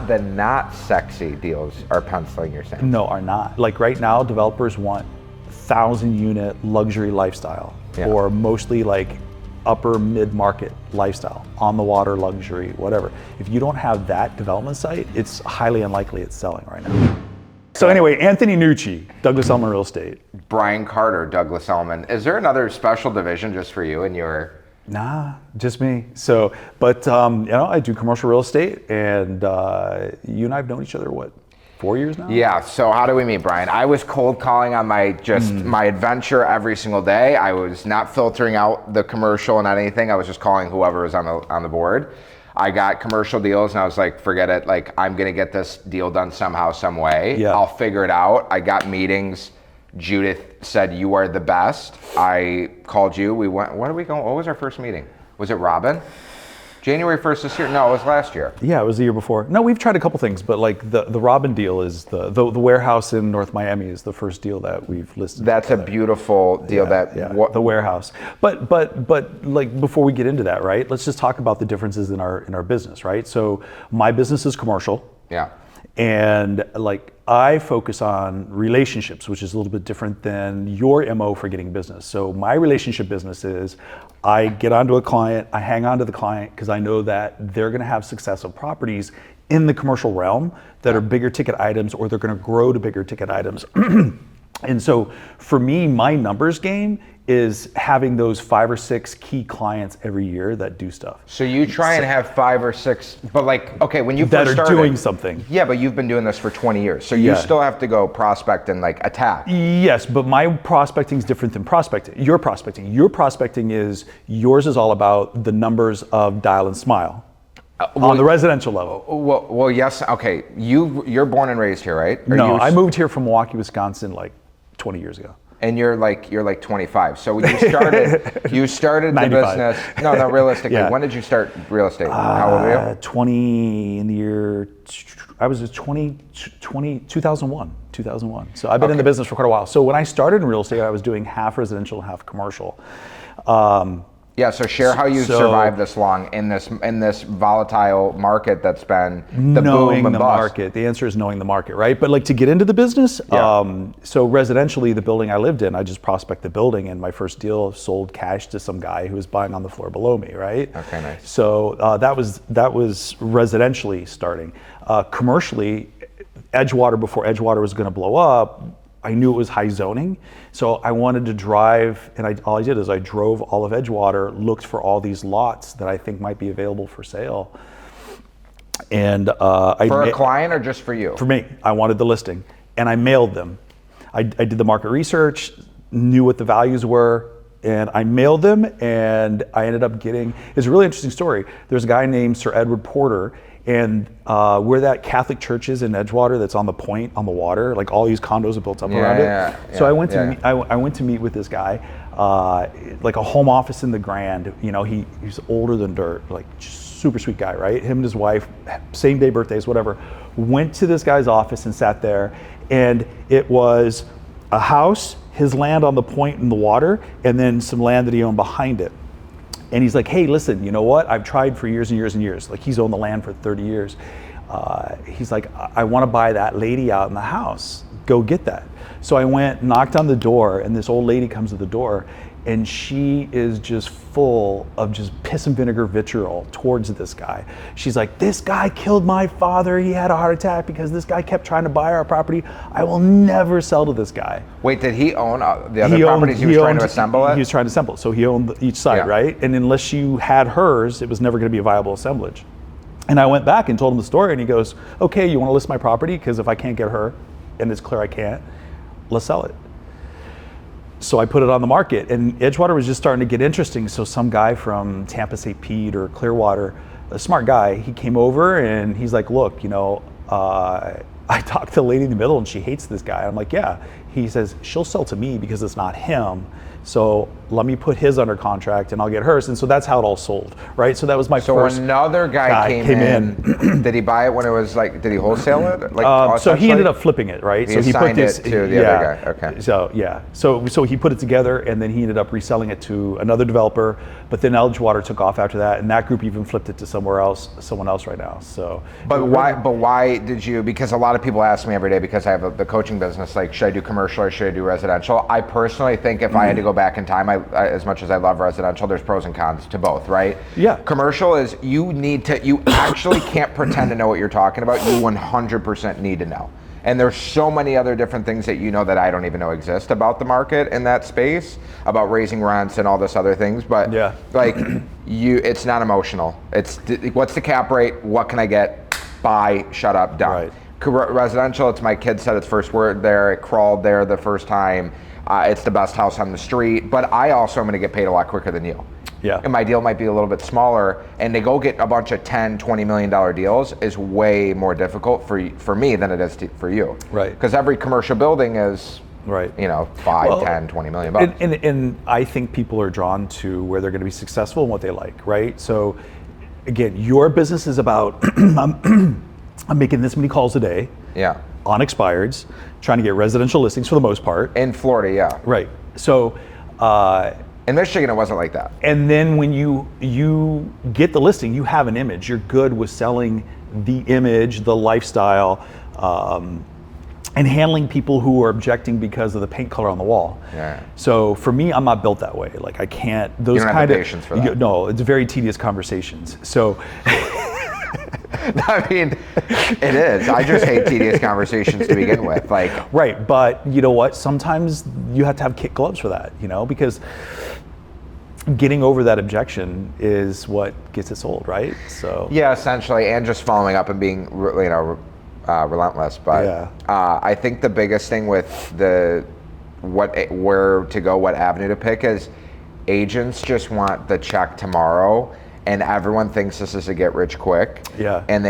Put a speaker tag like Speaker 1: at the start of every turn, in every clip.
Speaker 1: the not sexy deals are penciling, you're saying?
Speaker 2: No, are not. Like right now, developers want 1,000-unit luxury lifestyle, or mostly like upper mid-market lifestyle, on the water luxury, whatever. If you don't have that development site, it's highly unlikely it's selling right now. So anyway, Anthony Nucci, Douglas Elliman Real Estate.
Speaker 1: Brian Carter, Douglas Elliman. Is there another special division just for you and your?
Speaker 2: Nah, just me. So, but I do commercial real estate, and you and I have known each other, what, 4 years now?
Speaker 1: Yeah, so how do we meet, Brian? I was cold calling on my adventure every single day. I was not filtering out the commercial and anything. I was just calling whoever was on the board. I got commercial deals and I was like, forget it. Like, I'm gonna get this deal done somehow, some way.
Speaker 2: Yeah.
Speaker 1: I'll figure it out. I got meetings. Judith said, you are the best. I called you. We went, where did we go? What was our first meeting? Was it Robin? January 1st this year? No, it was last year.
Speaker 2: Yeah, it was the year before. No, we've tried a couple things, but like the Robin deal is the warehouse in North Miami is the first deal that we've listed.
Speaker 1: That's together. A beautiful deal.
Speaker 2: The warehouse. But like before we get into that, right? Let's just talk about the differences in our business, right? So my business is commercial.
Speaker 1: Yeah.
Speaker 2: And like I focus on relationships, which is a little bit different than your MO for getting business. So my relationship business is I get onto a client, I hang on to the client because I know that they're going to have successful properties in the commercial realm that are bigger ticket items, or they're going to grow to bigger ticket items. And so for me, my numbers game is having those 5 or 6 key clients every year that do stuff.
Speaker 1: So you try and have 5 or 6, but like, okay, when you
Speaker 2: that
Speaker 1: first
Speaker 2: are
Speaker 1: started,
Speaker 2: doing something.
Speaker 1: Yeah, but you've been doing this for 20 years. So you still have to go prospect and like attack.
Speaker 2: Yes, but my prospecting is different than prospecting. Your prospecting is, yours is all about the numbers of dial and smile. On the residential level.
Speaker 1: Well, yes, okay. You're born and raised here, right?
Speaker 2: I moved here from Milwaukee, Wisconsin like 20 years ago.
Speaker 1: And you're like 25. So when you started the business. No, realistically. Yeah. When did you start real estate? How old were you?
Speaker 2: 20 in the year, I was 2001. So I've been in the business for quite a while. So when I started in real estate, I was doing half residential, half commercial.
Speaker 1: So share how you survived this long in this volatile market that's been the boom and bust.
Speaker 2: Market. The answer is knowing the market, right? But like to get into the business, so residentially, the building I lived in, I just prospect the building, and my first deal sold cash to some guy who was buying on the floor below me, right?
Speaker 1: Okay, nice.
Speaker 2: So that was residentially starting. Commercially, Edgewater, before Edgewater was going to blow up, I knew it was high zoning, so I wanted to drive, and all I did is I drove all of Edgewater, looked for all these lots that I think might be available for sale. And
Speaker 1: for a client or just for you?
Speaker 2: For me, I wanted the listing, and I mailed them. I did the market research, knew what the values were, and I mailed them, and I ended up getting, it's a really interesting story. There's a guy named Sir Edward Porter, and where that Catholic church is in Edgewater, that's on the point on the water, like all these condos are built up around it. So I went to meet with this guy, like a home office in the Grand. You know, he's older than dirt, like just super sweet guy, right? Him and his wife, same day birthdays, whatever. Went to this guy's office and sat there, and it was a house, his land on the point in the water, and then some land that he owned behind it. And he's like, hey, listen, you know what? I've tried for years and years and years. Like, he's owned the land for 30 years. He's like, I want to buy that lady out in the house. Go get that. So I went, knocked on the door, and this old lady comes to the door, and she is just full of just piss and vinegar vitriol towards this guy. She's like, this guy killed my father. He had a heart attack because this guy kept trying to buy our property. I will never sell to this guy.
Speaker 1: Wait, did he own the other properties? He was trying to assemble it?
Speaker 2: He was trying to assemble it. So he owned each side, right? And unless you had hers, it was never going to be a viable assemblage. And I went back and told him the story, and he goes, okay, you want to list my property? Because if I can't get her, and it's clear I can't, let's sell it. So I put it on the market, and Edgewater was just starting to get interesting. So some guy from Tampa, St. Pete or Clearwater, a smart guy, he came over and he's like, look, you know, I talked to the lady in the middle and she hates this guy. I'm like, yeah. He says, she'll sell to me because it's not him. So let me put his under contract and I'll get hers. And so that's how it all sold, right? So that was my first.
Speaker 1: So another guy came in. Did he buy it when it was like, did he wholesale it? Like,
Speaker 2: so he ended up flipping it, right?
Speaker 1: He
Speaker 2: so he
Speaker 1: assigned
Speaker 2: put this
Speaker 1: it to the other guy. Okay.
Speaker 2: So yeah. So he put it together and then he ended up reselling it to another developer. But then Edgewater took off after that, and that group even flipped it to someone else right now. So.
Speaker 1: But why did you? Because a lot of people ask me every day, because I have the coaching business, like, should I do commercial or should I do residential? I personally think if I had to go back in time, as much as I love residential, there's pros and cons to both, right?
Speaker 2: Yeah.
Speaker 1: Commercial is you actually can't pretend to know what you're talking about. You 100% need to know. And there's so many other different things that you know that I don't even know exist about the market in that space, about raising rents and all this other things. But
Speaker 2: yeah.
Speaker 1: like it's not emotional. It's what's the cap rate? What can I get? Buy, shut up, done. Right. Residential, it's my kid said its first word there. It crawled there the first time. It's the best house on the street, but I also am going to get paid a lot quicker than you.
Speaker 2: Yeah.
Speaker 1: And my deal might be a little bit smaller, and to go get a bunch of $10, $20 million deals is way more difficult for me than it is for you.
Speaker 2: Right.
Speaker 1: Because every commercial building is,
Speaker 2: right.
Speaker 1: 5, 10, 20 million bucks.
Speaker 2: And I think people are drawn to where they're going to be successful and what they like, right? So again, your business is about, I'm making this many calls a day.
Speaker 1: Yeah.
Speaker 2: On expireds, trying to get residential listings for the most part.
Speaker 1: In Florida, yeah.
Speaker 2: Right. So
Speaker 1: in Michigan, it wasn't like that.
Speaker 2: And then when you get the listing, you have an image. You're good with selling the image, the lifestyle, and handling people who are objecting because of the paint color on the wall.
Speaker 1: Yeah.
Speaker 2: So for me, I'm not built that way. Like I can't. Those
Speaker 1: you don't have the patience for that.
Speaker 2: No, it's very tedious conversations. So.
Speaker 1: I mean, it is. I just hate tedious conversations to begin with. Like,
Speaker 2: right, but you know what? Sometimes you have to have kid gloves for that, because getting over that objection is what gets it sold, right? So
Speaker 1: yeah, essentially, and just following up and being, relentless. But
Speaker 2: yeah.
Speaker 1: I think the biggest thing with where to go, what avenue to pick is agents just want the check tomorrow. And everyone thinks this is a get rich quick.
Speaker 2: Yeah.
Speaker 1: And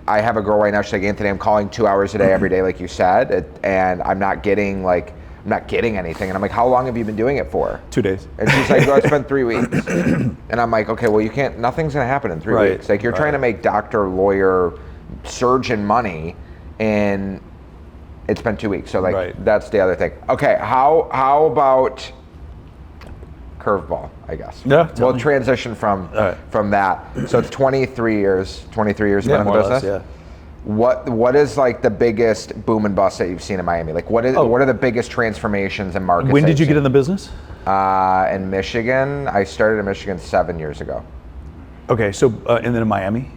Speaker 1: I have a girl right now, she's like, Anthony, I'm calling 2 hours a day every day, like you said, and I'm not getting anything. And I'm like, how long have you been doing it for?
Speaker 2: 2 days.
Speaker 1: And she's like, well, it's been 3 weeks. And I'm like, okay, well, nothing's gonna happen in 3 weeks. Like, you're trying to make doctor, lawyer, surgeon money, and it's been 2 weeks. So that's the other thing. Okay, how about curveball, I guess.
Speaker 2: Yeah.
Speaker 1: We'll transition from that. So it's 23 years been in the business.
Speaker 2: Yeah.
Speaker 1: What is like the biggest boom and bust that you've seen in Miami? Like what are the biggest transformations in markets?
Speaker 2: When did you get in the business?
Speaker 1: In Michigan. I started in Michigan 7 years ago.
Speaker 2: Okay, so and then in Miami?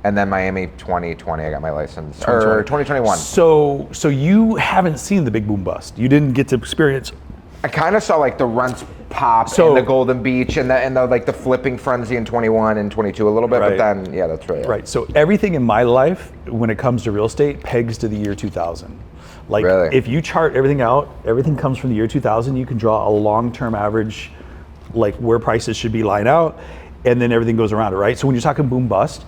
Speaker 1: And then Miami 2020, I got my license. Or 2021.
Speaker 2: So you haven't seen the big boom bust. You didn't get to experience.
Speaker 1: I kind of saw like the rents pop in the Golden Beach and the like the flipping frenzy in 21 and 22 a little bit, but then that's right.
Speaker 2: Right. So everything in my life when it comes to real estate pegs to the year 2000. Like if you chart everything out, everything comes from the year 2000. You can draw a long-term average, like where prices should be lined out, and then everything goes around it, right? So when you're talking boom bust,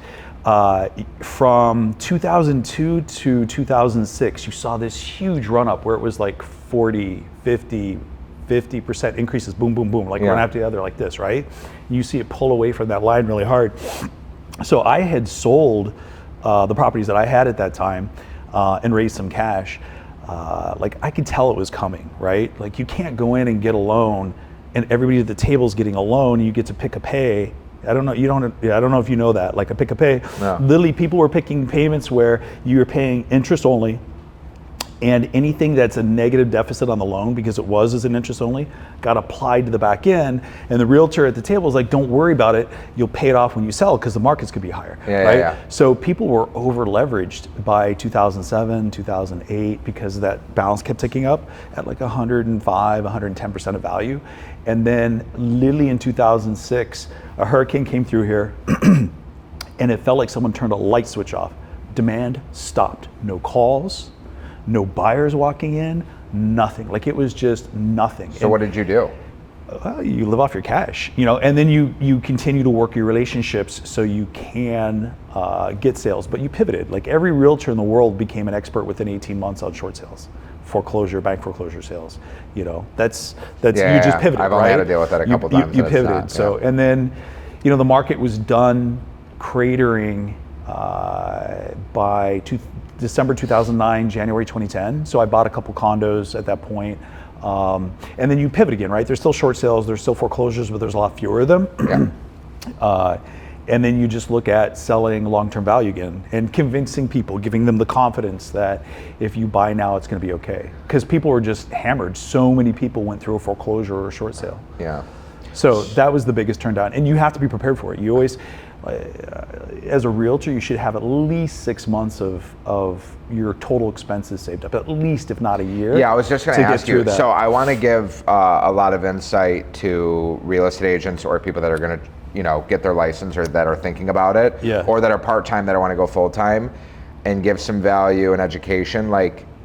Speaker 2: from 2002 to 2006, you saw this huge run up where it was like 40, 50% increases, boom, boom, boom, like one after the other like this, right? You see it pull away from that line really hard. So I had sold the properties that I had at that time and raised some cash. Like I could tell it was coming, right? Like you can't go in and get a loan and everybody at the table's getting a loan, you get to pick a pay. I don't know if you know that, like a pick a pay. No. Literally people were picking payments where you were paying interest only, and anything that's a negative deficit on the loan, because it was as an interest only, got applied to the back end, and the realtor at the table is like, don't worry about it, you'll pay it off when you sell because the markets could be higher, right? Yeah. So people were over leveraged by 2007, 2008 because that balance kept ticking up at like 105, 110% of value. And then literally in 2006, a hurricane came through here and it felt like someone turned a light switch off. Demand stopped, no calls, no buyers walking in, nothing. Like it was just nothing.
Speaker 1: So what did you do?
Speaker 2: Well, you live off your cash, and then you continue to work your relationships so you can get sales. But you pivoted. Like every realtor in the world became an expert within 18 months on short sales, foreclosure, bank foreclosure sales. That's you just pivoted.
Speaker 1: I've only had to deal with that a couple times.
Speaker 2: You pivoted. And then, the market was done cratering by December 2009, January 2010. So I bought a couple condos at that point. And then you pivot again, right? There's still short sales, there's still foreclosures, but there's a lot fewer of them.
Speaker 1: Yeah.
Speaker 2: And then you just look at selling long-term value again and convincing people, giving them the confidence that if you buy now, it's going to be okay. Because people were just hammered. So many people went through a foreclosure or a short sale.
Speaker 1: Yeah.
Speaker 2: So that was the biggest turn down. And you have to be prepared for it. You always, as a realtor, you should have at least 6 months of your total expenses saved up, at least if not a year.
Speaker 1: Yeah, I was just going to ask you. So I want to give a lot of insight to real estate agents or people that are going to, get their license or that are thinking about it, or that are part-time that want to go full-time, and give some value and education.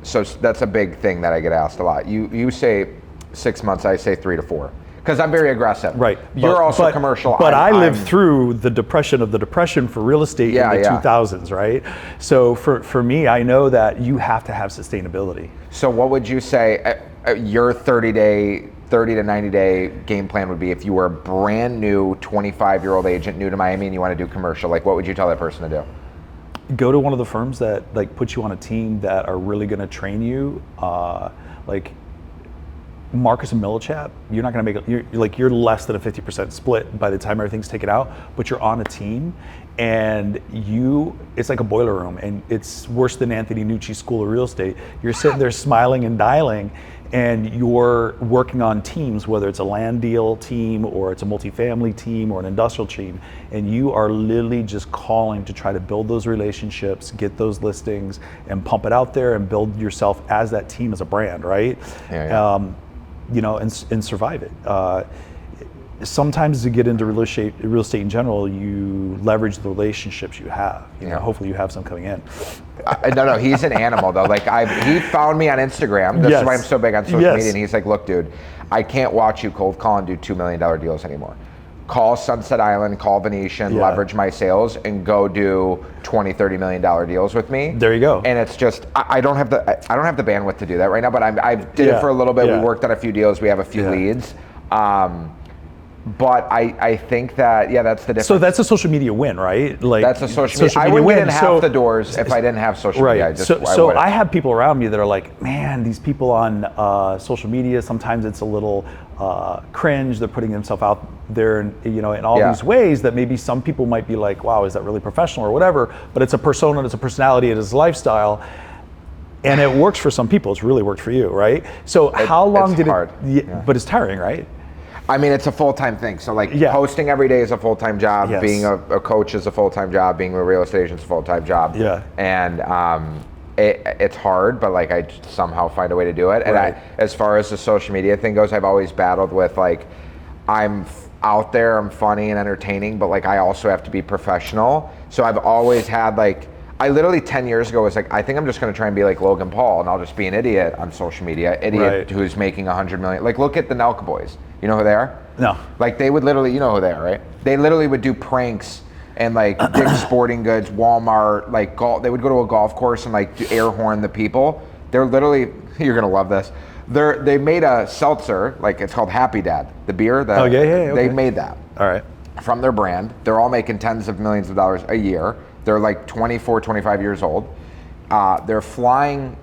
Speaker 1: So that's a big thing that I get asked a lot. You say 6 months, I say 3 to 4. Because I'm very aggressive.
Speaker 2: Right.
Speaker 1: You're also commercial.
Speaker 2: But I lived through the depression for real estate in the 2000s, right? So for me, I know that you have to have sustainability.
Speaker 1: So what would you say your 30 to 90 day game plan would be if you were a brand new 25-year-old agent new to Miami and you want to do commercial? What would you tell that person to do?
Speaker 2: Go to one of the firms that put you on a team that are really going to train you. Marcus and Millichap, you're not going to make you're less than a 50% split by the time everything's taken out, but you're on a team, and it's like a boiler room, and it's worse than Anthony Nucci School of Real Estate. You're sitting there smiling and dialing, and you're working on teams, whether it's a land deal team or it's a multifamily team or an industrial team, and you are literally just calling to try to build those relationships, get those listings, and pump it out there and build yourself as that team, as a brand, right? And survive it. Sometimes to get into real estate in general, you leverage the relationships you have. Hopefully you have some coming in.
Speaker 1: No, he's an animal though. He found me on Instagram. This is why I'm so big on social media. And he's like, look, dude, I can't watch you cold call and do $2 million deals anymore. Call Sunset Island, call Venetian, leverage my sales, and go do $20, $30 million deals with me.
Speaker 2: There you go.
Speaker 1: And it's just I don't have the bandwidth to do that right now. But I did it for a little bit. We worked on a few deals. We have a few leads. But I think that that's the difference.
Speaker 2: So that's a social media win, right?
Speaker 1: That's a social media. I wouldn't get in half the doors if I didn't have social media.
Speaker 2: Right. I have people around me that are like, man, these people on social media, sometimes it's a little cringe. They're putting themselves out there, in all these ways that maybe some people might be like, wow, is that really professional or whatever? But it's a persona, it's a personality, it is a lifestyle. And it works for some people. It's really worked for you, right? So how long did it? But it's tiring, right?
Speaker 1: I mean, it's a full-time thing. So hosting every day is a full-time job.
Speaker 2: Yes.
Speaker 1: Being a coach is a full-time job. Being a real estate agent is a full-time job.
Speaker 2: Yeah.
Speaker 1: And it's hard, but I somehow find a way to do it. And as far as the social media thing goes, I've always battled with I'm out there, I'm funny and entertaining, but I also have to be professional. So I've always had I literally 10 years ago was I think I'm just going to try and be like Logan Paul, and I'll just be an idiot on social media, who's making 100 million. Look at the Nelk boys. You know who they are?
Speaker 2: No.
Speaker 1: They would literally, you know who they are, right? They literally would do pranks and Dick's Sporting Goods, Walmart, golf. They would go to a golf course and air horn the people. They're literally, you're gonna love this. They made a seltzer, it's called Happy Dad, the beer.
Speaker 2: Okay.
Speaker 1: They made that.
Speaker 2: All right.
Speaker 1: From their brand. They're all making tens of millions of dollars a year. They're 24, 25 years old. They're flying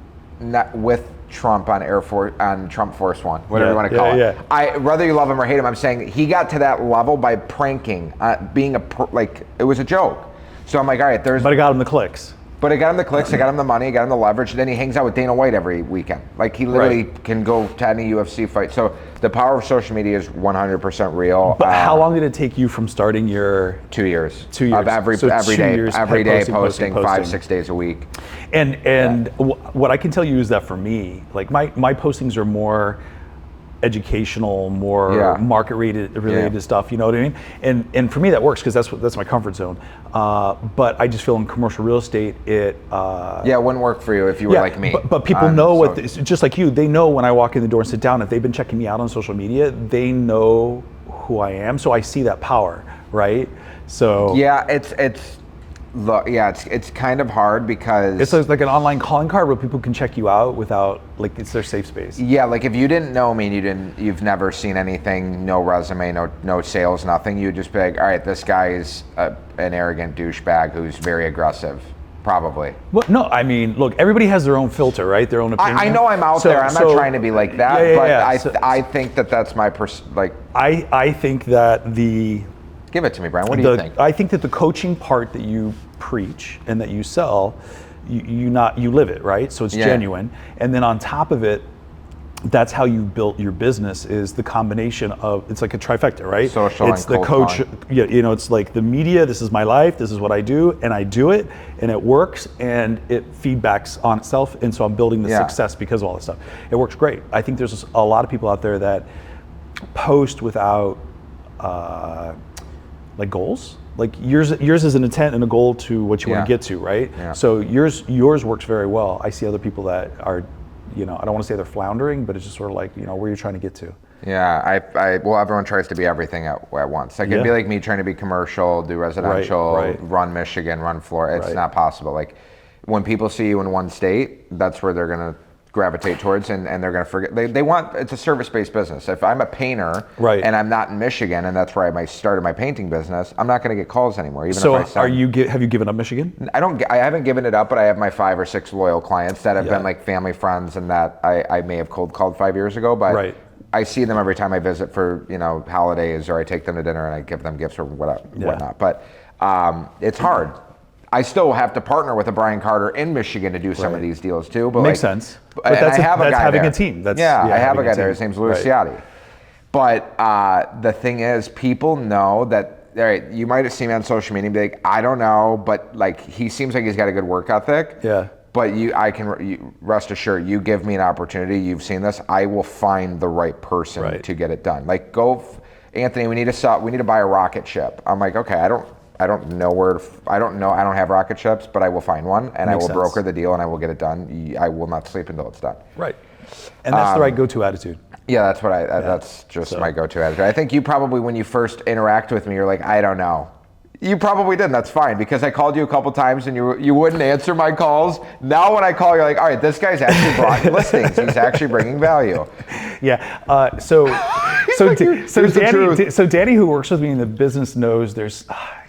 Speaker 1: with Trump on Trump Force One, whatever you want to call it. Whether you love him or hate him, I'm saying he got to that level by pranking, being it was a joke. So I'm like, all right,
Speaker 2: But it got him the clicks.
Speaker 1: But it got him the clicks, it got him the money, it got him the leverage. Then he hangs out with Dana White every weekend. He literally can go to any UFC fight. So the power of social media is 100% real.
Speaker 2: But how long did it take you from starting your
Speaker 1: 2 years?
Speaker 2: 2 years.
Speaker 1: Of every day posting 5-6 days a week.
Speaker 2: And what I can tell you is that for me, my postings are more educational, more market related stuff. You know what I mean? And for me that works because that's my comfort zone. But I just feel in commercial real estate it
Speaker 1: wouldn't work for you if you were like me.
Speaker 2: But people know just like you, they know when I walk in the door and sit down. If they've been checking me out on social media, they know who I am. So I see that power, right? So
Speaker 1: it's kind of hard because
Speaker 2: it's like an online calling card where people can check you out without, like, it's their safe space.
Speaker 1: Yeah, like if you didn't know me and you've never seen anything, no resume, no sales, nothing, you'd just be like, all right, this guy is an arrogant douchebag who's very aggressive. Probably.
Speaker 2: Well, no, I mean, look, everybody has their own filter, right? Their own opinion.
Speaker 1: I know I'm out there. I'm not trying to be like that, but I think that's my
Speaker 2: I think that
Speaker 1: Give it to me, Brian. What do you think?
Speaker 2: I think that the coaching part that you preach and that you sell, you live it, right? So it's genuine. And then on top of it, that's how you built your business, is the combination of, it's like a trifecta, right?
Speaker 1: Social
Speaker 2: it's the coach, it's like the media, this is my life, this is what I do, and I do it, and it works, and it feedbacks on itself, and so I'm building the success because of all this stuff. It works great. I think there's a lot of people out there that post without like goals. Like yours is an intent and a goal to what you want to get to, right? Yeah. So yours works very well. I see other people that are, I don't want to say they're floundering, but it's just sort of like, where you're trying to get to.
Speaker 1: Yeah, well, everyone tries to be everything at once. Like it'd be like me trying to be commercial, do residential, run Michigan, run Florida. It's not possible. Like when people see you in one state, that's where they're gonna gravitate towards, and they're going to forget. They want, it's a service-based business. If I'm a painter and I'm not in Michigan, and that's where I started my painting business, I'm not going to get calls anymore. Even
Speaker 2: so,
Speaker 1: if have
Speaker 2: you given up Michigan?
Speaker 1: I haven't given it up, but I have my 5 or 6 loyal clients that have been like family friends, and that I may have cold called 5 years ago, but I see them every time I visit for holidays, or I take them to dinner and I give them gifts or whatnot. But it's hard. I still have to partner with a Brian Carter in Michigan to do some of these deals too. But
Speaker 2: makes sense.
Speaker 1: But that's
Speaker 2: having a team.
Speaker 1: I have a guy there. His name's Louis Ciotti. But the thing is, people know that. All right, you might have seen me on social media and be like, I don't know, but like he seems like he's got a good work ethic.
Speaker 2: Yeah.
Speaker 1: But rest assured, you give me an opportunity. You've seen this. I will find the right person to get it done. Like Anthony, we need to buy a rocket ship. I'm like, okay, I don't know I don't have rocket ships, but I will find one, and I will broker the deal, and I will get it done. I will not sleep until it's done.
Speaker 2: Right. And that's the right go-to attitude.
Speaker 1: Yeah, that's what that's just my go-to attitude. I think you probably, when you first interact with me, you're like, I don't know. You probably didn't. That's fine, because I called you a couple times and you wouldn't answer my calls. Now when I call, you're like, all right, this guy's actually brought listings. He's actually bringing value.
Speaker 2: Yeah. So Danny, who works with me in the business, knows there's,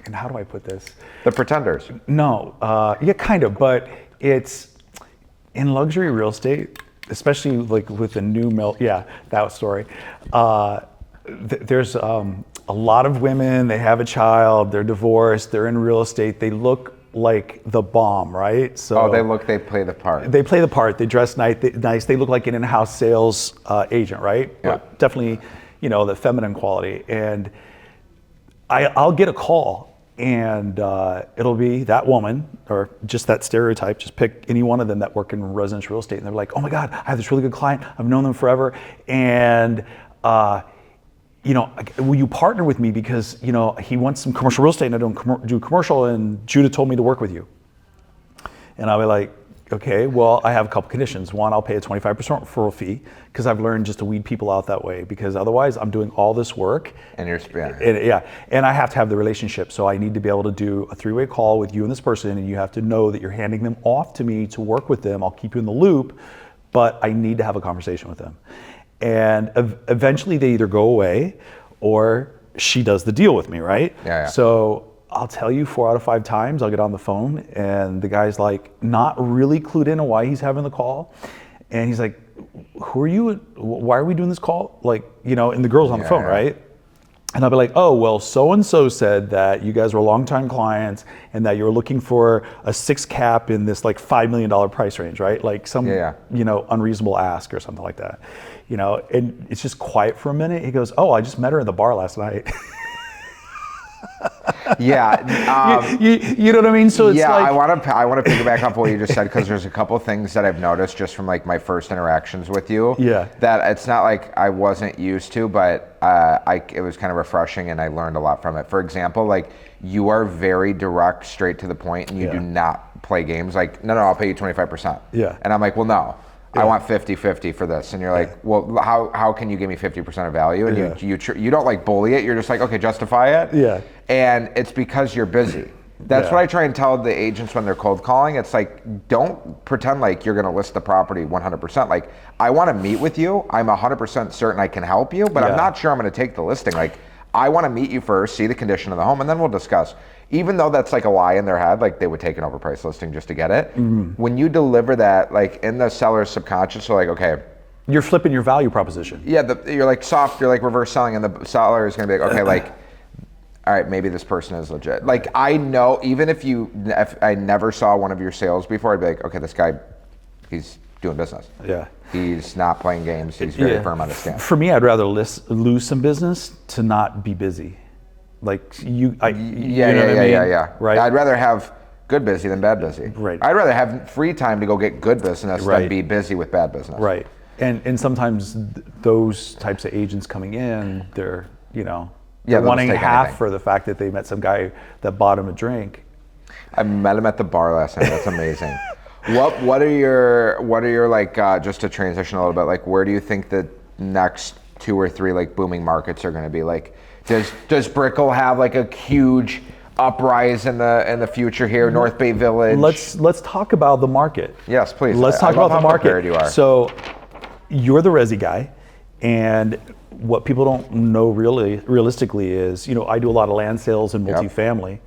Speaker 2: and how do I put this?
Speaker 1: The pretenders.
Speaker 2: No. Kind of, but it's in luxury real estate, especially like with the new that story. There's a lot of women, they have a child, they're divorced, they're in real estate, they look like the bomb, right? So
Speaker 1: they play the part.
Speaker 2: They play the part, they dress nice, they look like an in-house sales agent, right?
Speaker 1: Yeah.
Speaker 2: But definitely, the feminine quality. And I'll get a call, and it'll be that woman, or just that stereotype, just pick any one of them that work in residential real estate, and they're like, oh my God, I have this really good client, I've known them forever, and will you partner with me because, he wants some commercial real estate and I don't do commercial, and Judah told me to work with you. And I'll be like, okay, well, I have a couple conditions. One, I'll pay a 25% referral fee, because I've learned just to weed people out that way, because otherwise I'm doing all this work.
Speaker 1: And you're
Speaker 2: and I have to have the relationship. So I need to be able to do a 3-way call with you and this person, and you have to know that you're handing them off to me to work with them. I'll keep you in the loop, but I need to have a conversation with them. And eventually they either go away or she does the deal with me, right?
Speaker 1: Yeah.
Speaker 2: So I'll tell you 4 out of 5 times I'll get on the phone and the guy's like not really clued in on why he's having the call. And he's like, who are you? Why are we doing this call? Like, and the girl's on the phone, right? And I'll be like, oh, well, so-and-so said that you guys were longtime clients and that you were looking for a 6 cap in this like $5 million price range, right? Like some, unreasonable ask or something like that. And it's just quiet for a minute. He goes, oh, I just met her at the bar last night.
Speaker 1: Yeah.
Speaker 2: You know what I mean? So it's
Speaker 1: Yeah,
Speaker 2: like,
Speaker 1: I want to piggyback off what you just said, because there's a couple things that I've noticed just from like my first interactions with you.
Speaker 2: Yeah.
Speaker 1: That it's not like I wasn't used to, but it was kind of refreshing, and I learned a lot from it. For example, like you are very direct, straight to the point, and you do not play games. Like, no, I'll pay you 25%.
Speaker 2: Yeah.
Speaker 1: And I'm like, well, no. I want 50-50 for this. And you're like, well, how can you give me 50% of value? And you don't like bully it. You're just like, okay, justify it.
Speaker 2: Yeah.
Speaker 1: And it's because you're busy. That's what I try and tell the agents when they're cold calling. It's like, don't pretend like you're going to list the property 100%. Like, I want to meet with you. I'm 100% certain I can help you, but I'm not sure I'm going to take the listing. Like, I want to meet you first, see the condition of the home, and then we'll discuss. Even though that's like a lie in their head, like they would take an overpriced listing just to get it. When you deliver that, like in the seller's subconscious, so like, okay,
Speaker 2: you're flipping your value proposition.
Speaker 1: yeah, you're like soft, you're like reverse selling, and the seller is going to be like, okay, like, all right, maybe this person is legit. Like, I know, even if I never saw one of your sales before, I'd be like, okay, this guy, he's doing business.
Speaker 2: Yeah.
Speaker 1: He's not playing games. He's very firm on his stance.
Speaker 2: For me, I'd rather lose some business to not be busy. Like you know what I mean?
Speaker 1: Right. I'd rather have good busy than bad busy.
Speaker 2: Right.
Speaker 1: I'd rather have free time to go get good business than be busy with bad business.
Speaker 2: Right. And sometimes those types of agents coming in, they're wanting half for the fact that they met some guy that bought him a drink.
Speaker 1: I met him at the bar last night. That's amazing. What are your like just to transition a little bit, like where do you think the next 2 or 3 like booming markets are going to be? Like, does Brickell have like a huge uprise in the future here? North Bay Village.
Speaker 2: Let's talk about the market.
Speaker 1: Yes, please.
Speaker 2: Let's talk about the market.
Speaker 1: You are.
Speaker 2: So you're the resi guy, and what people don't know realistically is, I do a lot of land sales and multifamily.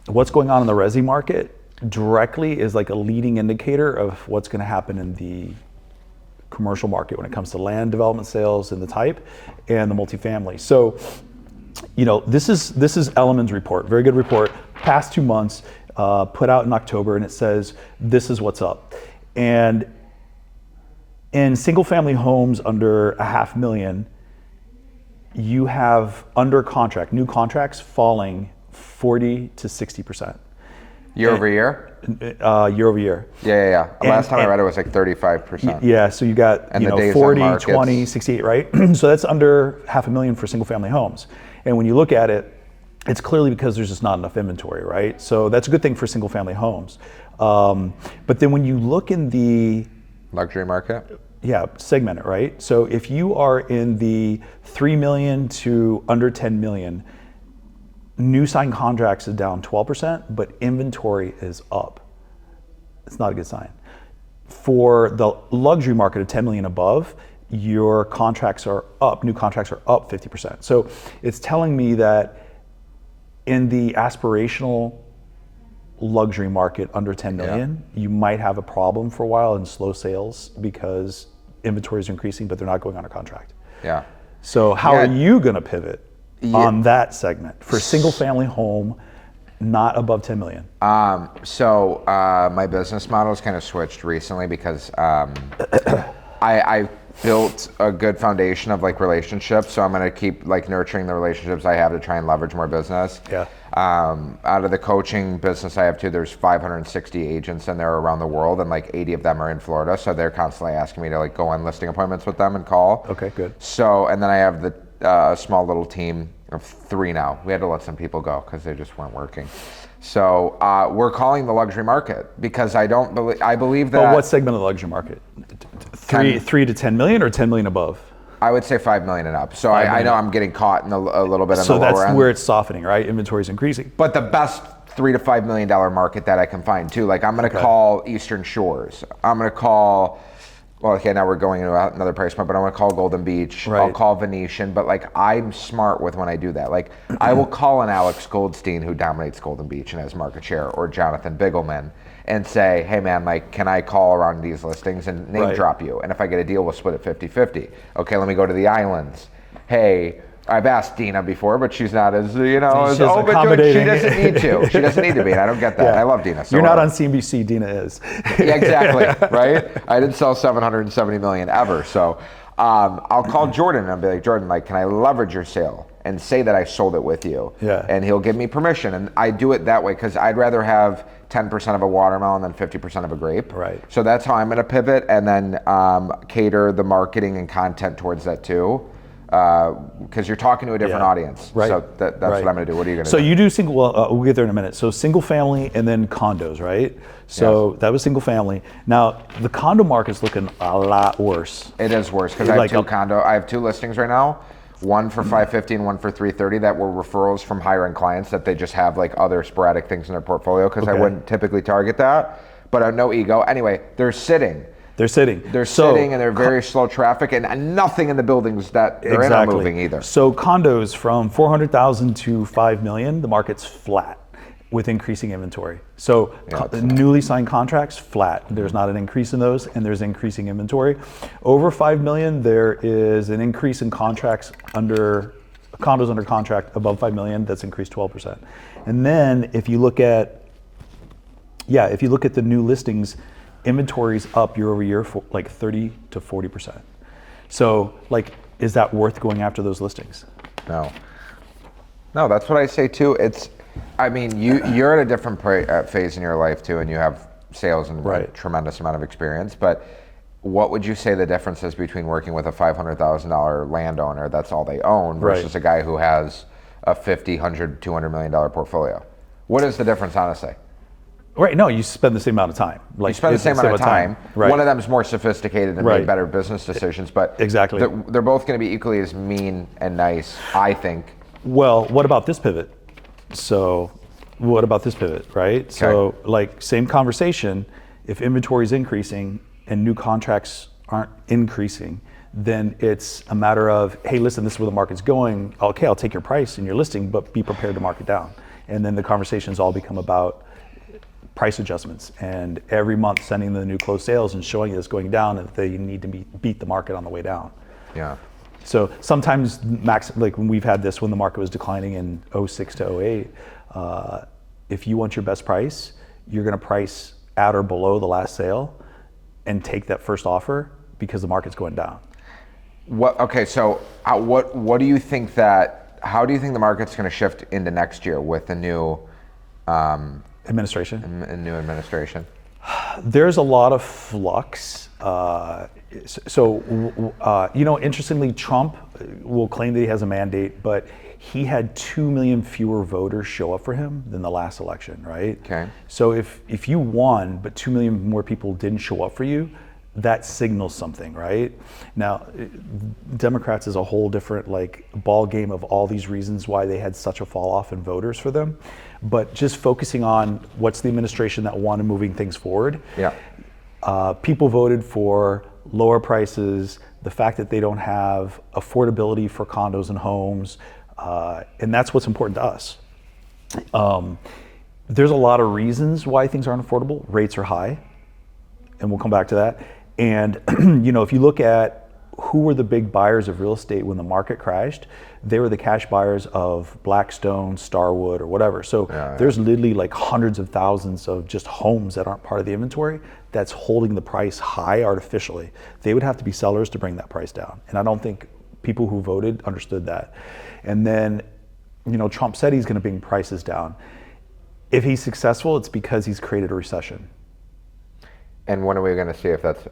Speaker 2: What's going on in the resi market directly is like a leading indicator of what's going to happen in the commercial market when it comes to land development sales and the type and the multifamily. So, this is Elliman's report, very good report, past 2 months, put out in October, and it says this is what's up. And in single family homes under $500,000, you have under contract, new contracts falling 40 to 60%.
Speaker 1: Year over year?
Speaker 2: Year over year.
Speaker 1: Yeah. Last time I read it was like 35%.
Speaker 2: Yeah, so you got 40, 20, 68, right? So that's under $500,000 for single family homes. And when you look at it, it's clearly because there's just not enough inventory, right? So that's a good thing for single family homes. But then when you look in the
Speaker 1: luxury market?
Speaker 2: Yeah, segment it, right? So if you are in the 3 million to under 10 million, new signed contracts is down 12%, but inventory is up. It's not a good sign. For the luxury market of 10 million above, your contracts are up, new contracts are up 50%. So it's telling me that in the aspirational luxury market under 10 million, you might have a problem for a while in slow sales because inventories are increasing, but they're not going on a contract.
Speaker 1: Yeah.
Speaker 2: So how are you going to pivot on that segment for single family home, not above 10 million?
Speaker 1: So my business model has kind of switched recently because I built a good foundation of like relationships. So I'm going to keep like nurturing the relationships I have to try and leverage more business.
Speaker 2: Yeah.
Speaker 1: Out of the coaching business I have too, there's 560 agents and they're around the world, and like 80 of them are in Florida. So they're constantly asking me to like go on listing appointments with them and call.
Speaker 2: Okay, good.
Speaker 1: So, and then I have the small little team of 3 now. We had to let some people go because they just weren't working. So we're calling the luxury market because I believe that.
Speaker 2: But what segment of the luxury market? 3 to 10 million or 10 million above?
Speaker 1: I would say 5 million and up. So I know I'm getting caught in a little bit on the lower
Speaker 2: end. So that's where it's softening, right? Inventory's increasing.
Speaker 1: But the best $3 to $5 million market that I can find too. Like I'm going to call Eastern Shores. I'm going to call. Well, okay, now we're going into another price point, but I'm going to call Golden Beach. Right. I'll call Venetian, but like I'm smart with when I do that. Like I will call an Alex Goldstein who dominates Golden Beach and has market share, or Jonathan Bigelman, and say, hey man, like can I call around these listings and name drop you? And if I get a deal, we'll split it 50-50. Okay, let me go to the islands. Hey, I've asked Dina before, but she's not as, as
Speaker 2: accommodating.
Speaker 1: She doesn't need to. She doesn't need to be, and I don't get that.
Speaker 2: Yeah.
Speaker 1: I love Dina. So
Speaker 2: you're not on CNBC, Dina is.
Speaker 1: Yeah, exactly, right? I didn't sell 770 million ever. So I'll call Jordan and I'll be like, Jordan, like, can I leverage your sale? and say that I sold it with you.
Speaker 2: Yeah.
Speaker 1: And he'll give me permission. And I do it that way because I'd rather have 10% of a watermelon than 50% of a grape.
Speaker 2: Right.
Speaker 1: So that's how I'm going to pivot, and then cater the marketing and content towards that too. Because you're talking to a different audience.
Speaker 2: Right.
Speaker 1: So that's what I'm going to do. What are you going to do?
Speaker 2: So you do single, we'll get there in a minute. So single family and then condos, right? So that was single family. Now the condo market's looking a lot worse.
Speaker 1: It is worse because I have two listings right now. One for $550 and one for $330 that were referrals from higher end clients that they just have like other sporadic things in their portfolio because I wouldn't typically target that. But no ego. Anyway, they're sitting.
Speaker 2: They're sitting.
Speaker 1: They're sitting and they're very slow traffic and nothing in the buildings that they're in are moving either.
Speaker 2: So condos from 400,000 to 5 million, the market's flat with increasing inventory. So newly signed contracts, flat. There's not an increase in those and there's increasing inventory. Over 5 million, there is an increase in contracts under condos under contract above 5 million, that's increased 12%. And then if you look at the new listings, inventory's up year over year for like 30 to 40%. So like, is that worth going after those listings?
Speaker 1: No, that's what I say too. You're at a different phase in your life too, and you have sales and a tremendous amount of experience. But what would you say the difference is between working with a $500,000 landowner, that's all they own, versus a guy who has a $50, $100, $200 million portfolio? What is the difference, honestly?
Speaker 2: Right, no, you spend the same amount of time.
Speaker 1: Like, you spend the same amount of time.
Speaker 2: Right.
Speaker 1: One of them is more sophisticated and made better business decisions, but
Speaker 2: exactly,
Speaker 1: they're both going to be equally as mean and nice, I think.
Speaker 2: Well, what about this pivot? So, what about this pivot, right? Okay. So, like, same conversation, if inventory is increasing and new contracts aren't increasing, then it's a matter of, hey, listen, this is where the market's going. Okay, I'll take your price in your listing, but be prepared to mark it down. And then the conversations all become about price adjustments, and every month sending them the new closed sales and showing that it's going down and that they need to beat the market on the way down.
Speaker 1: Yeah.
Speaker 2: So sometimes like when we've had this, when the market was declining in 06 to 08, if you want your best price, you're going to price at or below the last sale and take that first offer because the market's going down.
Speaker 1: What do you think how do you think the market's going to shift into next year with the new
Speaker 2: administration?
Speaker 1: New administration.
Speaker 2: There's a lot of flux. Interestingly, Trump will claim that he has a mandate, but he had 2 million fewer voters show up for him than the last election, right?
Speaker 1: Okay.
Speaker 2: So if you won, but 2 million more people didn't show up for you, that signals something, right? Now, Democrats is a whole different ball game of all these reasons why they had such a fall off in voters for them. But just focusing on what's the administration that won and moving things forward.
Speaker 1: Yeah.
Speaker 2: People voted for lower prices, the fact that they don't have affordability for condos and homes, and that's what's important to us. There's a lot of reasons why things aren't affordable. Rates are high, and we'll come back to that. And if you look at who were the big buyers of real estate when the market crashed, they were the cash buyers of Blackstone, Starwood, or whatever. So there's literally hundreds of thousands of just homes that aren't part of the inventory that's holding the price high artificially. They would have to be sellers to bring that price down. And I don't think people who voted understood that. And then, Trump said he's going to bring prices down. If he's successful, it's because he's created a recession. And
Speaker 1: when are we going to see if that's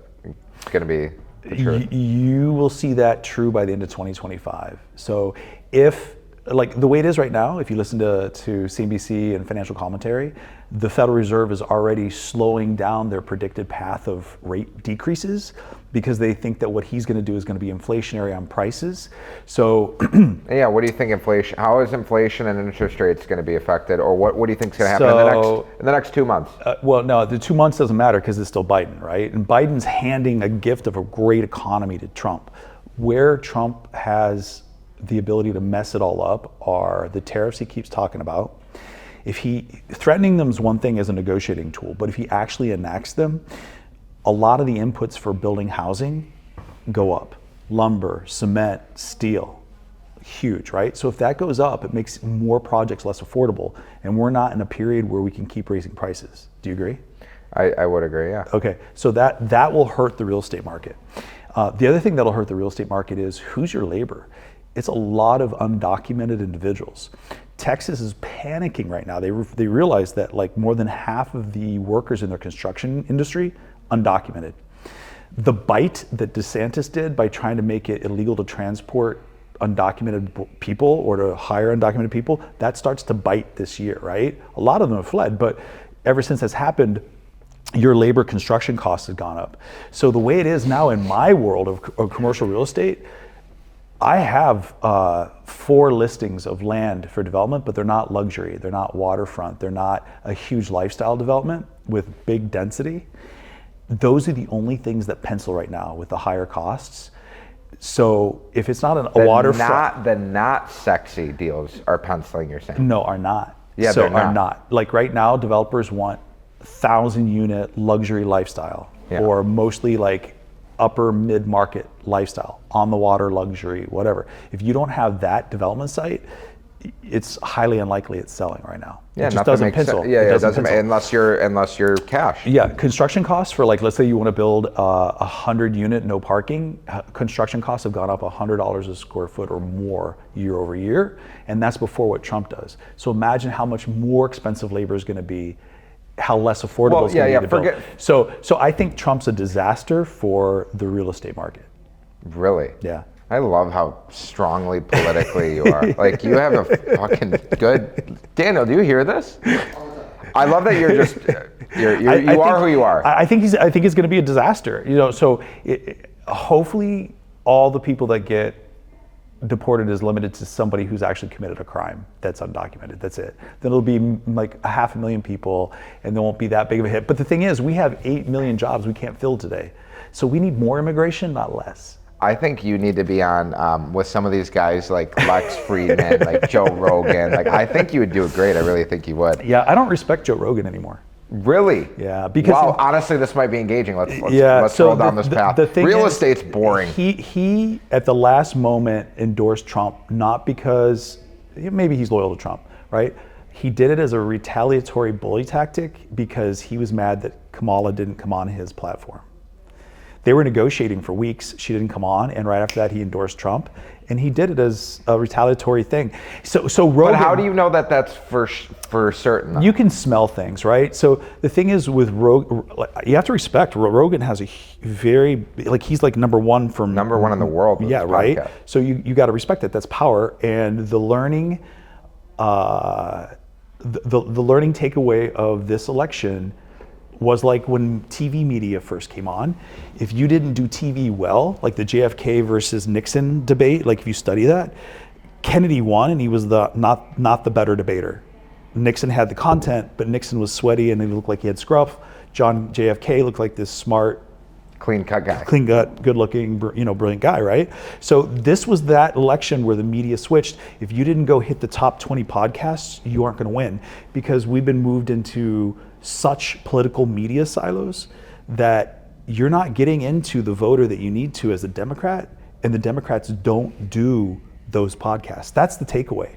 Speaker 1: going to be the truth?
Speaker 2: You will see that true by the end of 2025. So if, the way it is right now, if you listen to CNBC and financial commentary, the Federal Reserve is already slowing down their predicted path of rate decreases because they think that what he's going to do is going to be inflationary on prices. So
Speaker 1: yeah, what do you think how is inflation and interest rates going to be affected, or what do you think is going to happen in the next 2 months?
Speaker 2: Well, no, the 2 months doesn't matter because it's still Biden, right? And Biden's handing a gift of a great economy to Trump. Where Trump has the ability to mess it all up are the tariffs he keeps talking about. Threatening them is one thing as a negotiating tool, but if he actually enacts them, a lot of the inputs for building housing go up. Lumber, cement, steel, huge, right? So if that goes up, it makes more projects less affordable, and we're not in a period where we can keep raising prices. Do you agree?
Speaker 1: I would agree, yeah.
Speaker 2: Okay, so that will hurt the real estate market. The other thing that'll hurt the real estate market is who's your labor. it's a lot of undocumented individuals. Texas is panicking right now. They realize that like more than half of the workers in their construction industry, undocumented. The bite that DeSantis did by trying to make it illegal to transport undocumented people or to hire undocumented people, that starts to bite this year, right? A lot of them have fled, but ever since that's happened, your labor construction costs have gone up. So the way it is now in my world of commercial real estate, I have 4 listings of land for development, but they're not luxury, they're not waterfront, they're not a huge lifestyle development with big density. Those are the only things that pencil right now with the higher costs. So if it's not a waterfront,
Speaker 1: the not sexy deals are penciling, you're saying?
Speaker 2: No, are not.
Speaker 1: Yeah,
Speaker 2: so
Speaker 1: they're not.
Speaker 2: Are not. Like right now, developers want 1,000-unit luxury lifestyle, or mostly like upper mid-market lifestyle, on the water luxury, whatever. If you don't have that development site, it's highly unlikely it's selling right now.
Speaker 1: Yeah,
Speaker 2: it just doesn't pencil.
Speaker 1: It doesn't unless you're cash.
Speaker 2: Yeah, construction costs for like, let's say you want to build a 100-unit, no parking, construction costs have gone up $100 a square foot or more year over year, and that's before what Trump does. So imagine how much more expensive labor is going to be, how less affordable it's going to be to build. So I think Trump's a disaster for the real estate market.
Speaker 1: Really?
Speaker 2: Yeah.
Speaker 1: I love how strongly politically you are. Like, you have a fucking good... Daniel, do you hear this? I love that you're just... You are who you are.
Speaker 2: I think it's going to be a disaster. You know, so hopefully all the people that get deported is limited to somebody who's actually committed a crime that's undocumented. That's it. Then it'll be like 500,000 people, and there won't be that big of a hit. But the thing is, we have 8 million jobs we can't fill today. So we need more immigration, not less.
Speaker 1: I think you need to be on with some of these guys like Lex Friedman, like Joe Rogan. Like, I think you would do it great. I really think you would.
Speaker 2: Yeah, I don't respect Joe Rogan anymore.
Speaker 1: Really?
Speaker 2: Yeah, because
Speaker 1: honestly, this might be engaging. Let's roll down this path. Real estate's boring.
Speaker 2: He at the last moment endorsed Trump, not because maybe he's loyal to Trump, right? He did it as a retaliatory bully tactic because he was mad that Kamala didn't come on his platform. They were negotiating for weeks. She didn't come on, and right after that, he endorsed Trump, and he did it as a retaliatory thing. So Rogan.
Speaker 1: But how do you know that that's for certain, though?
Speaker 2: You can smell things, right? So the thing is with Rogan, you have to respect. Rogan has a very he's like number one in the world.
Speaker 1: With
Speaker 2: yeah,
Speaker 1: this
Speaker 2: right.
Speaker 1: podcast.
Speaker 2: So you got to respect it. That's power, and the learning, the learning takeaway of this election was like when TV media first came on. If you didn't do TV well, like the JFK versus Nixon debate, like if you study that, Kennedy won and he was the not the better debater. Nixon had the content, but Nixon was sweaty and he looked like he had scruff. JFK looked like this smart,
Speaker 1: clean cut,
Speaker 2: good looking, brilliant guy, right? So this was that election where the media switched. If you didn't go hit the top 20 podcasts, you aren't going to win, because we've been moved into such political media silos that you're not getting into the voter that you need to as a Democrat, and the Democrats don't do those podcasts. That's the takeaway.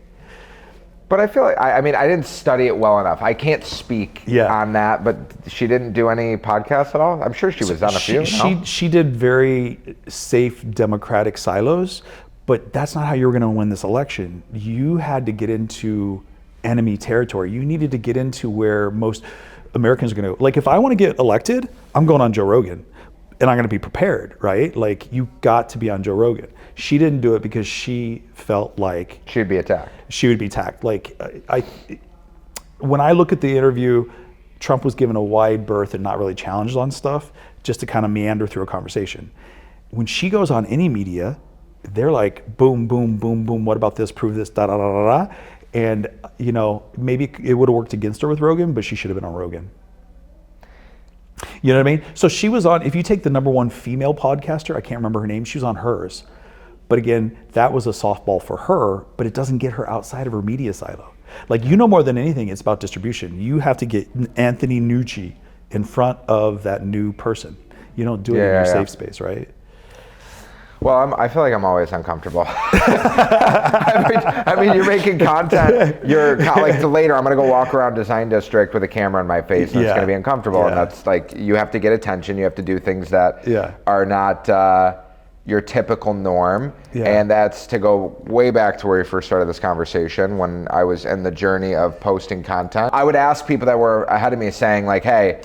Speaker 1: But I feel like, I mean, I didn't study it well enough. I can't speak on that, but she didn't do any podcasts at all? I'm sure she was on a few.
Speaker 2: She did very safe Democratic silos, but that's not how you were going to win this election. You had to get into enemy territory. You needed to get into where most Americans are going to go. Like, if I want to get elected, I'm going on Joe Rogan, and I'm going to be prepared, right? Like, you got to be on Joe Rogan. She didn't do it because she felt like
Speaker 1: she'd be attacked.
Speaker 2: She would be attacked. Like, when I look at the interview, Trump was given a wide berth and not really challenged on stuff, just to kind of meander through a conversation. When she goes on any media, they're like, boom, boom, boom, boom. What about this? Prove this, da da da da da. And maybe it would have worked against her with Rogan, but she should have been on Rogan. You know what I mean? So she was on, if you take the #1 female podcaster, I can't remember her name, she was on hers. But again, that was a softball for her, but it doesn't get her outside of her media silo. Like, more than anything, it's about distribution. You have to get Anthony Nucci in front of that new person. You don't do it in your safe space, right?
Speaker 1: Well, I feel like I'm always uncomfortable. I mean, you're making content. You're like, later, I'm going to go walk around Design District with a camera in my face, and it's going to be uncomfortable. And that's like, you have to get attention. You have to do things that are not, your typical norm.
Speaker 2: Yeah.
Speaker 1: And that's to go way back to where we first started this conversation, when I was in the journey of posting content. I would ask people that were ahead of me saying like, hey,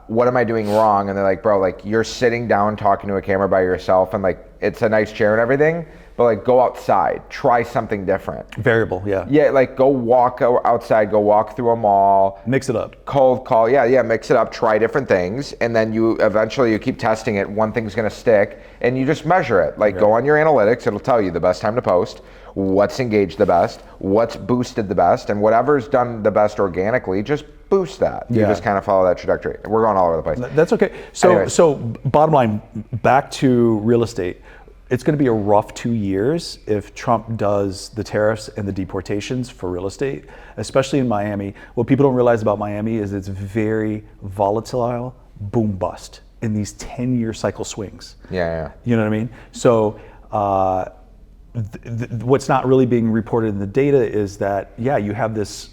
Speaker 1: what am I doing wrong? And they're like, bro, like you're sitting down talking to a camera by yourself, and like it's a nice chair and everything, but like go outside, try something different.
Speaker 2: Variable, yeah.
Speaker 1: Yeah, like go walk outside, go walk through a mall.
Speaker 2: Mix it up.
Speaker 1: Cold call, yeah, mix it up, try different things, and then you eventually keep testing it, one thing's gonna stick, and you just measure it. Like go on your analytics, it'll tell you the best time to post, what's engaged the best, what's boosted the best, and whatever's done the best organically, just boost that. You just kind of follow that trajectory. We're going all over the place.
Speaker 2: That's okay. So bottom line, back to real estate. It's going to be a rough 2 years if Trump does the tariffs and the deportations for real estate, especially in Miami. What people don't realize about Miami is it's very volatile, boom bust in these 10-year cycle swings.
Speaker 1: Yeah.
Speaker 2: You know what I mean? So what's not really being reported in the data is that, yeah, you have this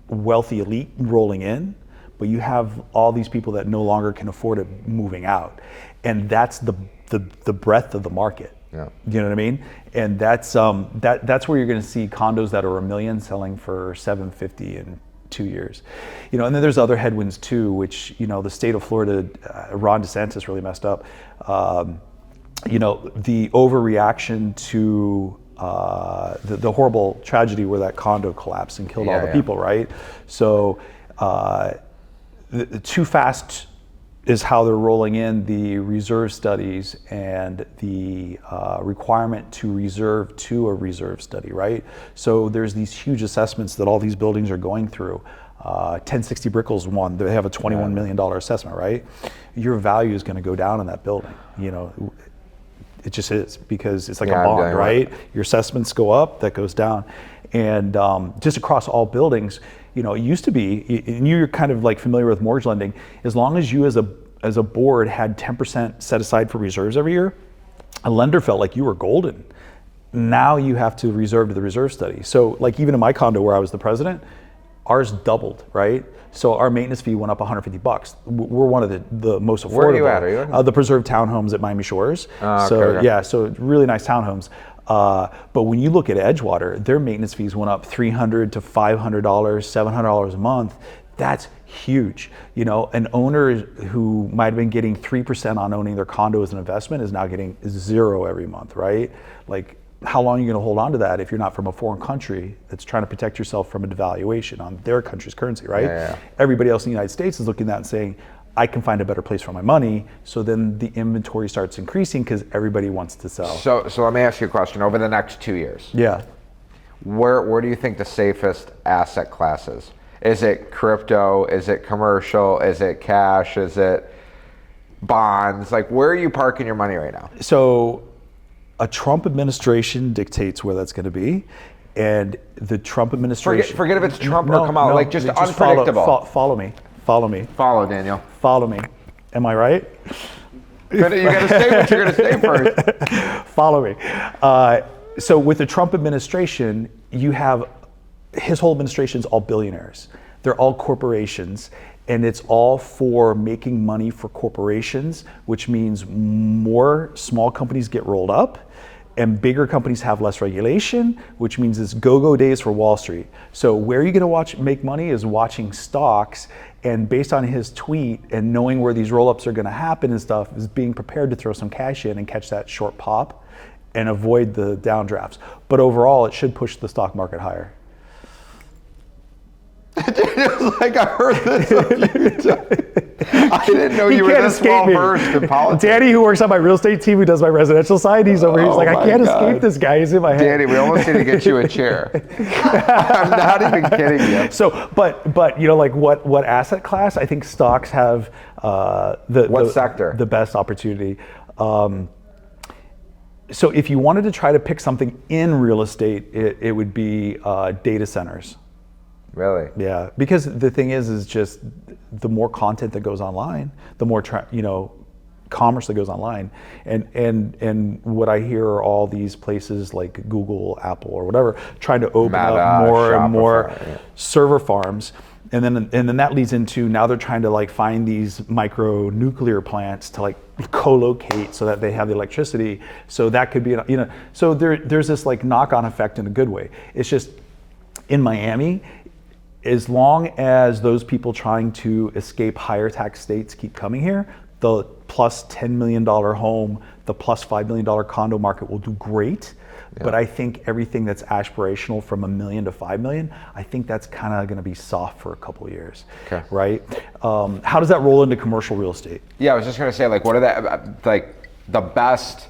Speaker 2: wealthy elite rolling in, but you have all these people that no longer can afford it moving out. And that's the breadth of the market.
Speaker 1: Yeah.
Speaker 2: You know what I mean? And that's where you're going to see condos that are $1 million selling for $750 in 2 years. You know, and then there's other headwinds too, which, you know, the state of Florida, Ron DeSantis really messed up. You know, the overreaction to the horrible tragedy where that condo collapsed and killed all the people, right? So too fast is how they're rolling in the reserve studies and the requirement to reserve to a reserve study, right? So there's these huge assessments that all these buildings are going through. 1060 Brickell's one, they have a $21 million assessment, right? Your value is going to go down in that building, you know. It just is, because it's like a bond, right? Your assessments go up, that goes down. And just across all buildings, you know, it used to be, and you're kind of like familiar with mortgage lending, as long as you as a board had 10% set aside for reserves every year, a lender felt like you were golden. Now you have to reserve to the reserve study. So like even in my condo where I was the president, ours doubled, right? So our maintenance fee went up $150. We're one of the most affordable.
Speaker 1: Where are you at? Are you in?
Speaker 2: The preserved townhomes at Miami Shores.
Speaker 1: Okay.
Speaker 2: Yeah, so really nice townhomes. But when you look at Edgewater, their maintenance fees went up $300 to $500, $700 a month. That's huge. You know, an owner who might have been getting 3% on owning their condo as an investment is now getting 0 every month, right? Like, how long are you going to hold on to that if you're not from a foreign country that's trying to protect yourself from a devaluation on their country's currency, right?
Speaker 1: Yeah.
Speaker 2: Everybody else in the United States is looking at that and saying, I can find a better place for my money. So then the inventory starts increasing because everybody wants to sell.
Speaker 1: So let me ask you a question. Over the next 2 years, where do you think the safest asset class is? Is it crypto? Is it commercial? Is it cash? Is it bonds? Like, where are you parking your money right now?
Speaker 2: So a Trump administration dictates where that's going to be. And the Trump administration...
Speaker 1: Forget if it's Trump or Kamala, like just unpredictable.
Speaker 2: Follow me.
Speaker 1: Follow, Daniel.
Speaker 2: Follow me. Am I right?
Speaker 1: You got to say what you're going to say first.
Speaker 2: Follow me. So with the Trump administration, you have his whole administration's all billionaires. They're all corporations, and it's all for making money for corporations, which means more small companies get rolled up and bigger companies have less regulation, which means it's go-go days for Wall Street. So where you're gonna make money is watching stocks, and based on his tweet and knowing where these roll-ups are gonna happen and stuff, is being prepared to throw some cash in and catch that short pop and avoid the downdrafts. But overall, it should push the stock market higher.
Speaker 1: Daniel's like, I heard this a few times. I didn't know you were this well versed in politics.
Speaker 2: Danny, who works on my real estate team, who does my residential side, he's over here. He's like, I can't escape this guy. He's in my head.
Speaker 1: Danny, we almost need to get you a chair. I'm not even kidding you.
Speaker 2: So, but you know, like what asset class? I think stocks have
Speaker 1: what sector?
Speaker 2: The best opportunity. So if you wanted to try to pick something in real estate, it would be data centers.
Speaker 1: Really?
Speaker 2: Yeah, because the thing is just the more content that goes online, the more commerce that goes online, and what I hear are all these places like Google, Apple, or whatever trying to open up more and more server farms. And then that leads into, now they're trying to like find these micro nuclear plants to like co-locate so that they have the electricity. So that could be, so there's this like knock-on effect in a good way. It's just in Miami, as long as those people trying to escape higher tax states keep coming here, the plus $10 million home, the plus $5 million condo market will do great. Yeah. But I think everything that's aspirational from $1 million to $5 million, I think that's kind of going to be soft for a couple of years, right? How does that roll into commercial real estate?
Speaker 1: Yeah, I was just going to say, like, what are the best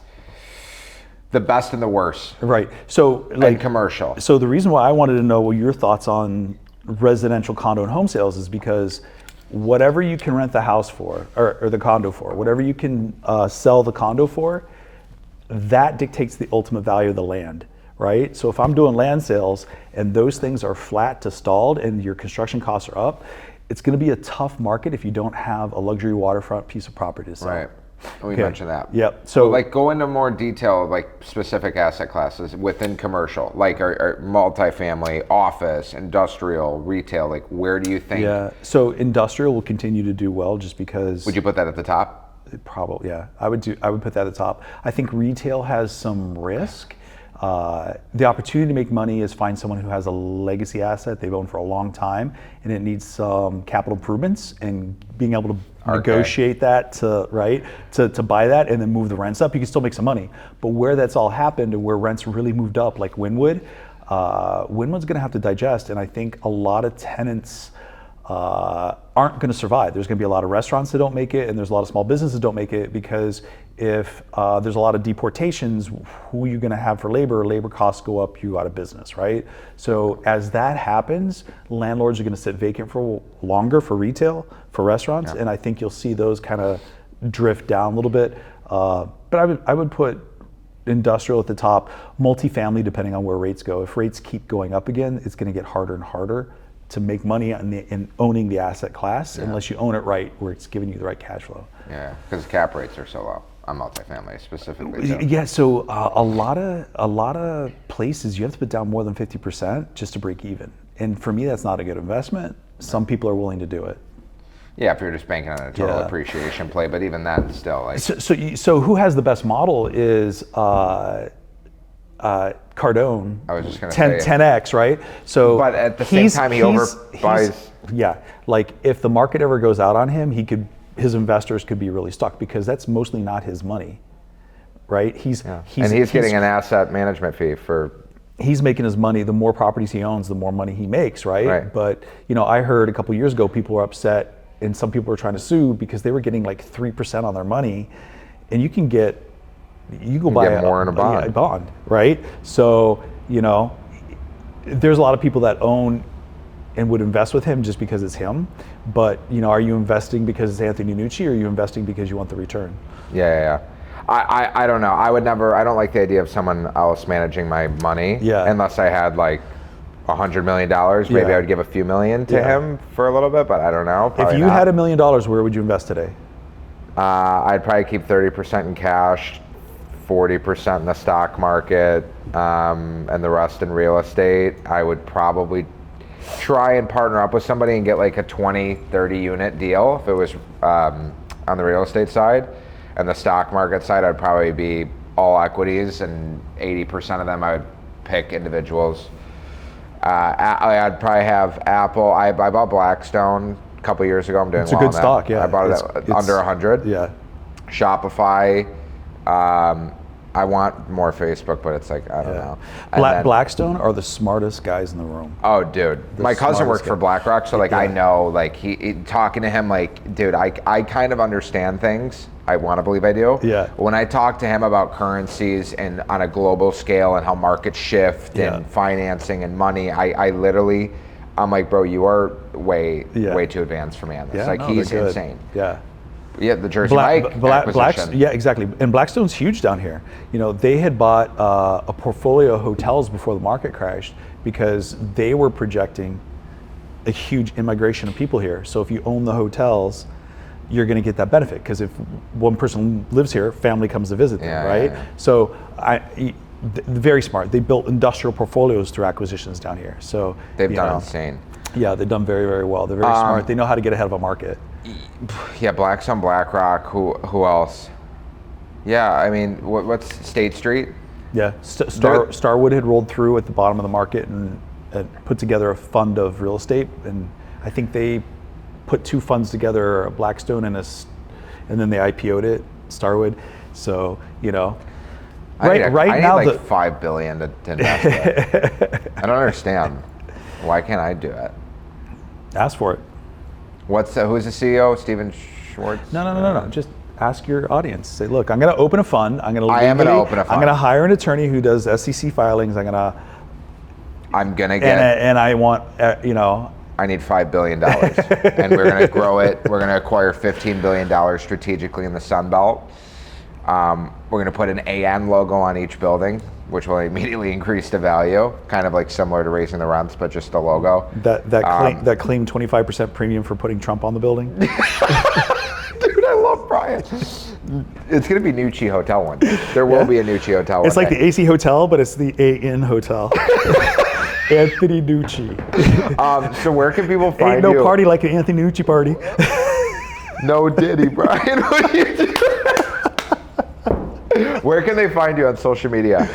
Speaker 1: and the worst?
Speaker 2: Right. So, like
Speaker 1: commercial.
Speaker 2: So the reason why I wanted to know your thoughts on residential condo and home sales is because whatever you can rent the house for, or the condo for, whatever you can sell the condo for, that dictates the ultimate value of the land, right? So if I'm doing land sales and those things are flat to stalled and your construction costs are up, it's going to be a tough market if you don't have a luxury waterfront piece of property to sell.
Speaker 1: Right. We mentioned that.
Speaker 2: Yep.
Speaker 1: So like go into more detail, like specific asset classes within commercial, like our multifamily, office, industrial, retail, like where do you think?
Speaker 2: Yeah. So industrial will continue to do well just because.
Speaker 1: Would you put that at the top?
Speaker 2: Probably, yeah. I would put that at the top. I think retail has some risk. The opportunity to make money is find someone who has a legacy asset they've owned for a long time, and it needs some capital improvements, and being able to negotiate that to buy that and then move the rents up. You can still make some money, but where that's all happened and where rents really moved up, like Wynwood, Wynwood's going to have to digest, and I think a lot of tenants aren't going to survive. There's going to be a lot of restaurants that don't make it, and there's a lot of small businesses that don't make it, because if there's a lot of deportations, who are you going to have for labor? Labor costs go up, you out of business, right? So as that happens, landlords are going to sit vacant for longer for retail, for restaurants, and I think you'll see those kind of drift down a little bit. But I would put industrial at the top, multifamily depending on where rates go. If rates keep going up again, it's going to get harder and harder to make money in owning the asset class unless you own it right, where it's giving you the right cash flow.
Speaker 1: Yeah, because cap rates are so low on multifamily specifically. Too.
Speaker 2: Yeah, so a lot of places you have to put down more than 50% just to break even, and for me that's not a good investment. Some people are willing to do it.
Speaker 1: Yeah, if you're just banking on a total appreciation play, but even then, still like.
Speaker 2: So who has the best model is. Cardone,
Speaker 1: I was just going to say
Speaker 2: 10x, right? So,
Speaker 1: but at the same time, he overbuys.
Speaker 2: Yeah, like if the market ever goes out on him, his investors could be really stuck, because that's mostly not his money, right? He's getting an asset management fee for. He's making his money. The more properties he owns, the more money he makes, right? But I heard a couple years ago people were upset, and some people were trying to sue because they were getting like 3% on their money, and you can get. You go buy
Speaker 1: more in a
Speaker 2: bond, right? So, there's a lot of people that own and would invest with him just because it's him. But, are you investing because it's Anthony Nucci, or are you investing because you want the return?
Speaker 1: Yeah. I don't know. I don't like the idea of someone else managing my money.
Speaker 2: Yeah.
Speaker 1: Unless I had like $100 million, maybe I would give a few million to him for a little bit, but I don't know.
Speaker 2: If you had $1 million, where would you invest today?
Speaker 1: I'd probably keep 30% in cash, 40% in the stock market, and the rest in real estate. I would probably try and partner up with somebody and get like a 20, 30 unit deal if it was on the real estate side. And the stock market side, I'd probably be all equities, and 80% of them I would pick individuals. I'd probably have Apple. I bought Blackstone a couple years ago. I'm doing well.
Speaker 2: It's a good stock, yeah.
Speaker 1: I bought it at under 100.
Speaker 2: Yeah.
Speaker 1: Shopify. I want more Facebook, but it's like, I don't know.
Speaker 2: Blackstone are the smartest guys in the room.
Speaker 1: Oh, dude. My cousin worked for BlackRock, so like I know, like he talking to him, like, dude, I kind of understand things. I want to believe I do.
Speaker 2: Yeah.
Speaker 1: When I talk to him about currencies and on a global scale and how markets shift and financing and money, I'm like, bro, you are way too advanced for me on this. He's insane.
Speaker 2: Yeah.
Speaker 1: Yeah, the Jersey Mike acquisition.
Speaker 2: Yeah, exactly. And Blackstone's huge down here. They had bought a portfolio of hotels before the market crashed, because they were projecting a huge immigration of people here. So if you own the hotels, you're going to get that benefit, because if one person lives here, family comes to visit them, right? Yeah. So very smart. They built industrial portfolios through acquisitions down here. So
Speaker 1: they've done insane.
Speaker 2: Yeah, they've done very, very well. They're very smart. They know how to get ahead of a market.
Speaker 1: Yeah, Blackstone, BlackRock. Who else? Yeah, I mean, what's State Street?
Speaker 2: Yeah, Starwood had rolled through at the bottom of the market and put together a fund of real estate, and I think they put 2 funds together, a Blackstone and then they IPO'd it, Starwood. So
Speaker 1: I need like $5 billion to invest in. I don't understand. Why can't I do it?
Speaker 2: Ask for it.
Speaker 1: Who's the CEO? Steven Schwartz?
Speaker 2: No. Just ask your audience. Say, look, I'm going to open a fund. I'm going
Speaker 1: to open a fund.
Speaker 2: I'm going to hire an attorney who does SEC filings. And I want,
Speaker 1: I need $5 billion, and we're going to grow it. We're going to acquire $15 billion strategically in the Sun Belt. We're going to put an AN logo on each building, which will immediately increase the value, kind of like similar to raising the rents, but just the logo.
Speaker 2: That claim 25% premium for putting Trump on the building.
Speaker 1: Dude, I love Brian. It's going to be Nucci Hotel one day. There will be a Nucci Hotel one
Speaker 2: It's like the AC Hotel, but it's the AN Hotel. Anthony Nucci.
Speaker 1: So where can people find you?
Speaker 2: Ain't no party like an Anthony Nucci party.
Speaker 1: No Diddy, Brian. What are you doing? Where can they find you on social media?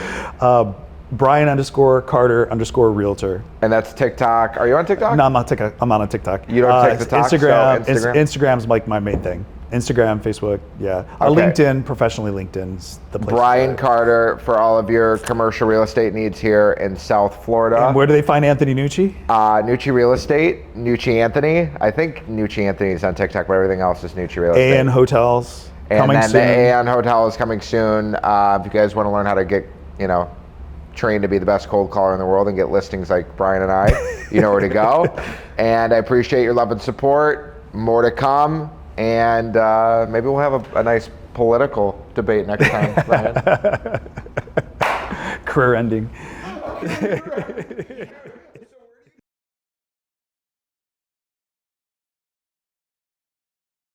Speaker 1: Brian_Carter_realtor. And that's TikTok. Are you on TikTok?
Speaker 2: No, I'm not TikTok. I'm not on TikTok.
Speaker 1: You don't take the talk?
Speaker 2: Instagram.
Speaker 1: So Instagram?
Speaker 2: Instagram's like my main thing. Instagram, Facebook, yeah.
Speaker 1: Okay.
Speaker 2: LinkedIn, professionally LinkedIn's the place.
Speaker 1: Brian Carter for all of your commercial real estate needs here in South Florida.
Speaker 2: And where do they find Anthony Nucci?
Speaker 1: Nucci Real Estate, Nucci Anthony. I think Nucci Anthony is on TikTok, but everything else is Nucci Real Estate.
Speaker 2: AN Hotels.
Speaker 1: And then the AN Hotel is coming soon. If you guys want to learn how to get, trained to be the best cold caller in the world and get listings like Brian and I, you know where to go. And I appreciate your love and support. More to come. And maybe we'll have a nice political debate next time, Brian.
Speaker 2: Career ending.